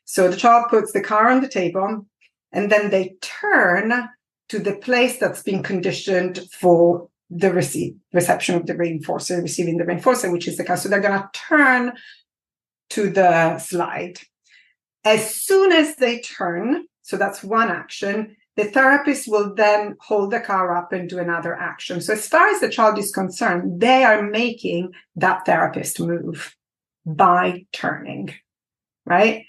So the child puts the car on the table, and then they turn to the place that's been conditioned for the reception of the reinforcer, receiving the reinforcer, which is the car. So they're going to turn to the slide. As soon as they turn, so that's one action, the therapist will then hold the car up and do another action. So as far as the child is concerned, they are making that therapist move by turning, right?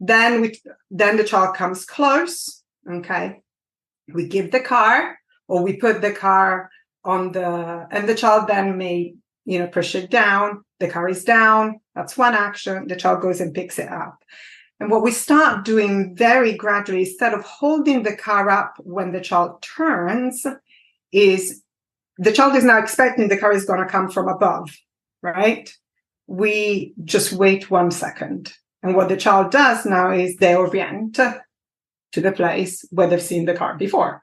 Then the child comes close, okay? We give the car, or we put the car and the child then may, push it down. The car is down. That's one action. The child goes and picks it up. And what we start doing very gradually, instead of holding the car up when the child turns, is the child is now expecting the car is going to come from above, right? We just wait 1 second. And what the child does now is they orient to the place where they've seen the car before.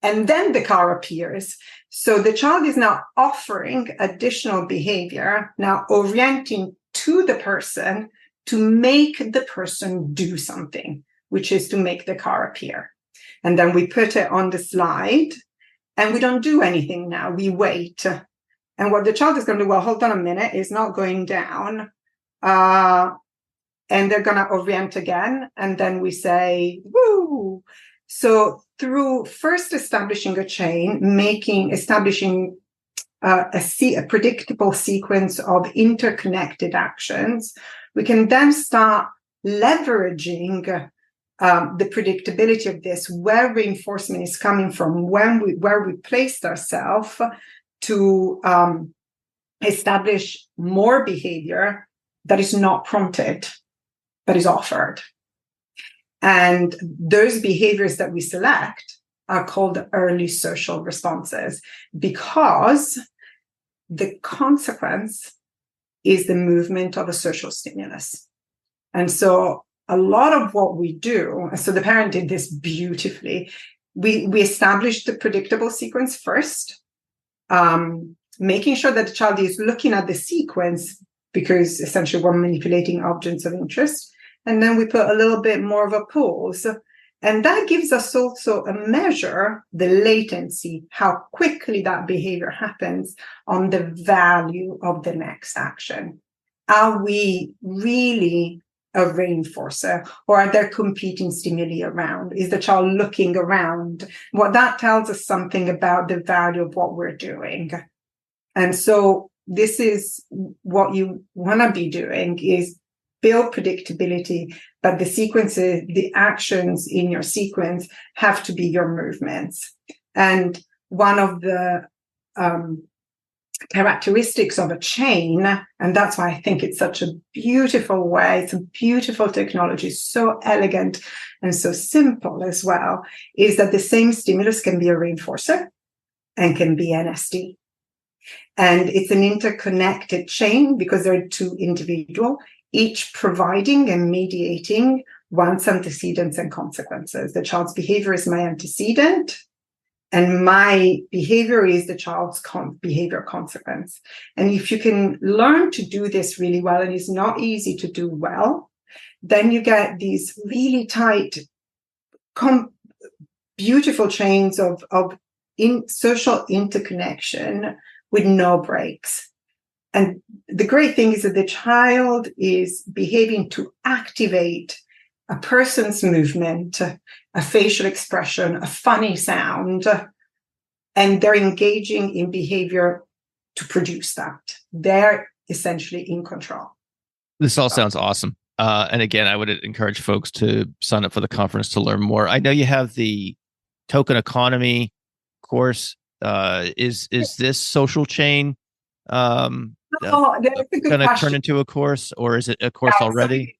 And then the car appears. So the child is now offering additional behavior, now orienting to the person to make the person do something, which is to make the car appear. And then we put it on the slide, and we don't do anything now. We wait. And what the child is going to do, hold on a minute, it's not going down. And they're going to orient again. And then we say, woo. So through first establishing a chain, establishing a predictable sequence of interconnected actions, we can then start leveraging the predictability of this, where reinforcement is coming from, where we placed ourselves to establish more behavior that is not prompted, but is offered. And those behaviors that we select are called early social responses, because the consequence is the movement of a social stimulus. And so a lot of what we do, so the parent did this beautifully, we establish the predictable sequence first, making sure that the child is looking at the sequence, because essentially we're manipulating objects of interest. And then we put a little bit more of a pause. And that gives us also a measure, the latency, how quickly that behavior happens on the value of the next action. Are we really a reinforcer, or are there competing stimuli around? Is the child looking around? Well, that tells us something about the value of what we're doing. And so this is what you want to be doing, is build predictability, but the sequences, the actions in your sequence have to be your movements. And one of the characteristics of a chain, and that's why I think it's such a beautiful way, it's a beautiful technology, so elegant and so simple as well, is that the same stimulus can be a reinforcer and can be NSD. And it's an interconnected chain because they're two individual, each providing and mediating one's antecedents and consequences. The child's behavior is my antecedent, and my behavior is the child's behavior consequence. And if you can learn to do this really well, and it's not easy to do well, then you get these really tight, beautiful chains of social interconnection with no breaks. And the great thing is that the child is behaving to activate a person's movement, a facial expression, a funny sound, and they're engaging in behavior to produce that. They're essentially in control. This all sounds awesome. And again, I would encourage folks to sign up for the conference to learn more. I know you have the token economy course. Is this social chain going to turn into a course, or is it a course already?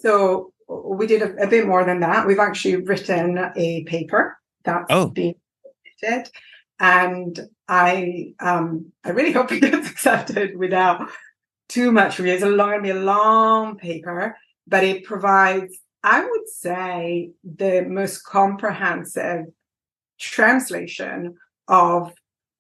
So we did a bit more than that. We've actually written a paper that's being submitted, and I really hope it gets accepted without too much review. It's going to be a long paper, but it provides, I would say, the most comprehensive translation of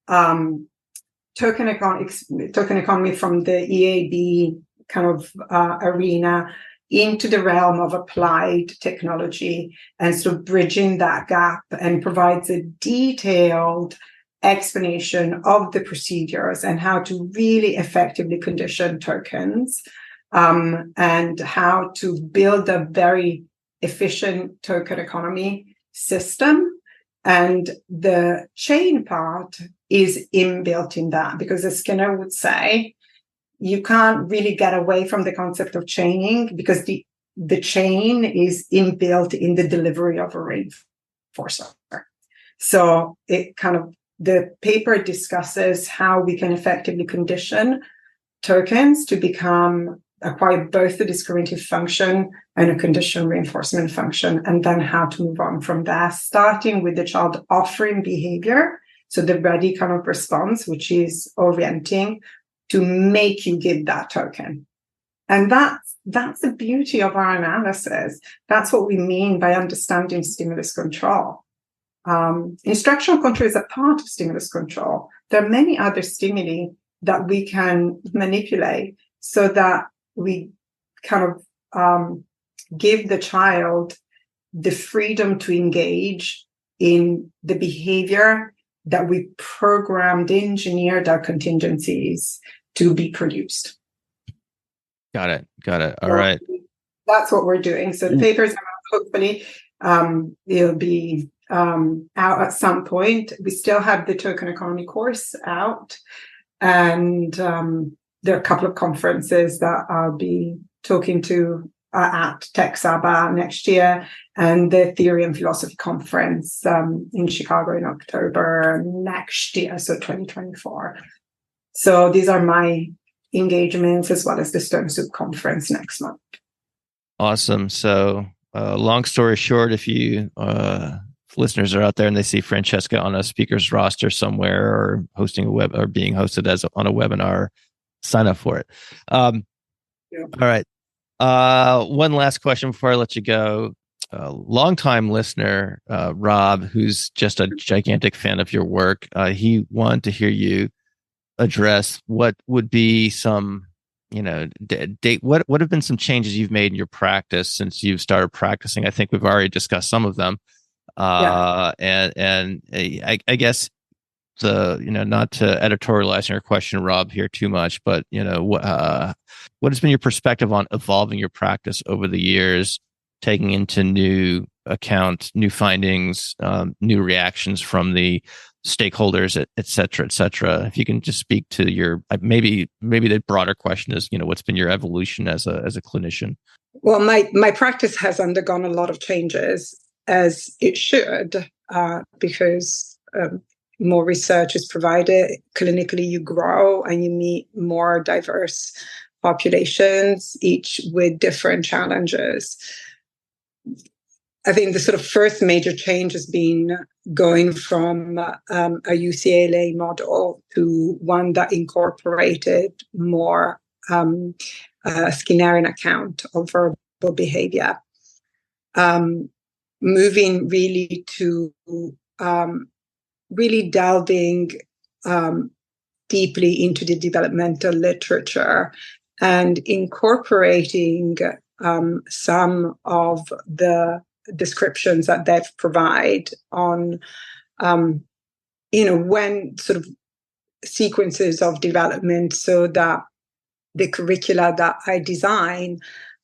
token economy from the EAB kind of arena into the realm of applied technology, and so bridging that gap, and provides a detailed explanation of the procedures and how to really effectively condition tokens, and how to build a very efficient token economy system. And the chain part is inbuilt in that, because as Skinner would say, you can't really get away from the concept of chaining, because the chain is inbuilt in the delivery of a reinforcer. So the paper discusses how we can effectively condition tokens to acquire both the discriminative function and a conditional reinforcement function, and then how to move on from there, starting with the child offering behavior. So the ready kind of response, which is orienting to make you give that token. And that's the beauty of our analysis. That's what we mean by understanding stimulus control. Instructional control is a part of stimulus control. There are many other stimuli that we can manipulate so that we kind of give the child the freedom to engage in the behavior that we programmed, engineered our contingencies to be produced. Got it. All right. That's what we're doing. So the papers, hopefully, it'll be out at some point. We still have the token economy course out, and there are a couple of conferences that I'll be talking to at Tech Saba next year, and the Theory and Philosophy Conference in Chicago in October next year, so 2024. So these are my engagements, as well as the Stone Soup Conference next month. Awesome. So long story short, if you listeners are out there and they see Francesca on a speaker's roster somewhere, or hosting a web, or being hosted on a webinar, sign up for it. Yeah. All right. One last question before I let you go. longtime listener, Rob, who's just a gigantic fan of your work, he wanted to hear you address what would be some, what have been some changes you've made in your practice since you've started practicing. I think we've already discussed some of them. And I guess not to editorialize your question, Rob, here too much, but what has been your perspective on evolving your practice over the years, taking into new account new findings, new reactions from the stakeholders, et cetera, et cetera? If you can just speak to your maybe the broader question is, what's been your evolution as a clinician? Well, my practice has undergone a lot of changes, as it should, because more research is provided. Clinically, you grow and you meet more diverse populations, each with different challenges. I think the sort of first major change has been going from a UCLA model to one that incorporated more Skinnerian account of verbal behavior. Moving really to really delving deeply into the developmental literature and incorporating some of the descriptions that they provide on, when sort of sequences of development, so that the curricula that I design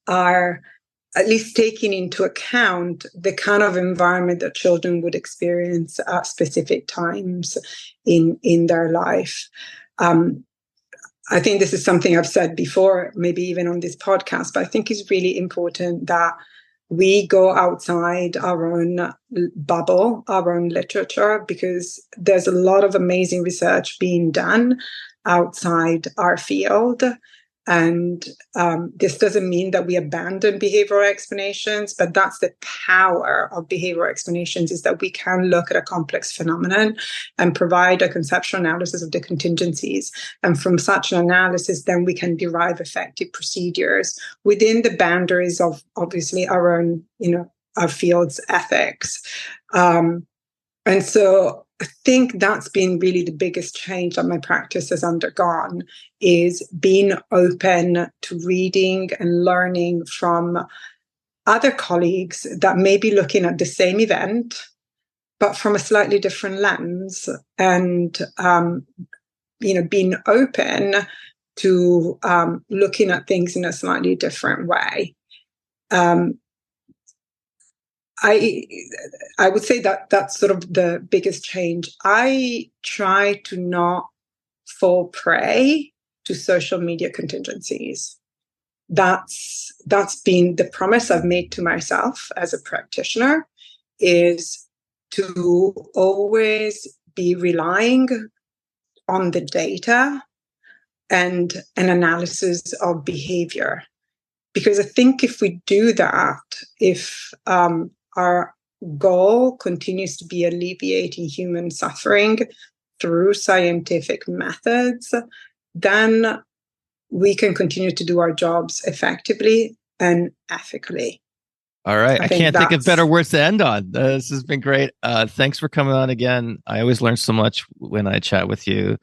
are at least taking into account the kind of environment that children would experience at specific times in their life. I think this is something I've said before, maybe even on this podcast, but I think it's really important that we go outside our own bubble, our own literature, because there's a lot of amazing research being done outside our field. And this doesn't mean that we abandon behavioral explanations, but that's the power of behavioral explanations, is that we can look at a complex phenomenon and provide a conceptual analysis of the contingencies. And from such an analysis, then we can derive effective procedures within the boundaries of, obviously, our own, our field's ethics. And so I think that's been really the biggest change that my practice has undergone, is being open to reading and learning from other colleagues that may be looking at the same event, but from a slightly different lens, and, being open to looking at things in a slightly different way. I would say that that's sort of the biggest change. I try to not fall prey to social media contingencies. That's been the promise I've made to myself as a practitioner, is to always be relying on the data and an analysis of behavior. Because I think if we do that, if our goal continues to be alleviating human suffering through scientific methods, then we can continue to do our jobs effectively and ethically. All right. I can't think of better words to end on. This has been great. Thanks for coming on again. I always learn so much when I chat with you,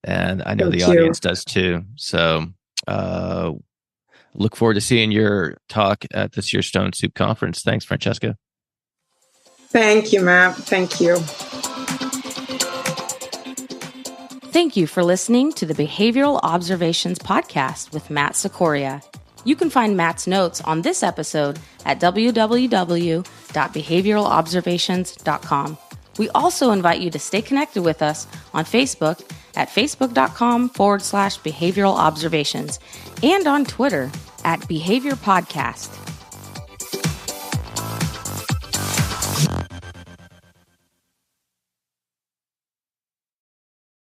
and I know the audience does too. So look forward to seeing your talk at this year's Stone Soup Conference. Thanks, Francesca. Thank you, Matt. Thank you. Thank you for listening to the Behavioral Observations Podcast with Matt Sicoria. You can find Matt's notes on this episode at www.behavioralobservations.com. We also invite you to stay connected with us on Facebook at facebook.com/behavioral observations and on Twitter at Behavior Podcast.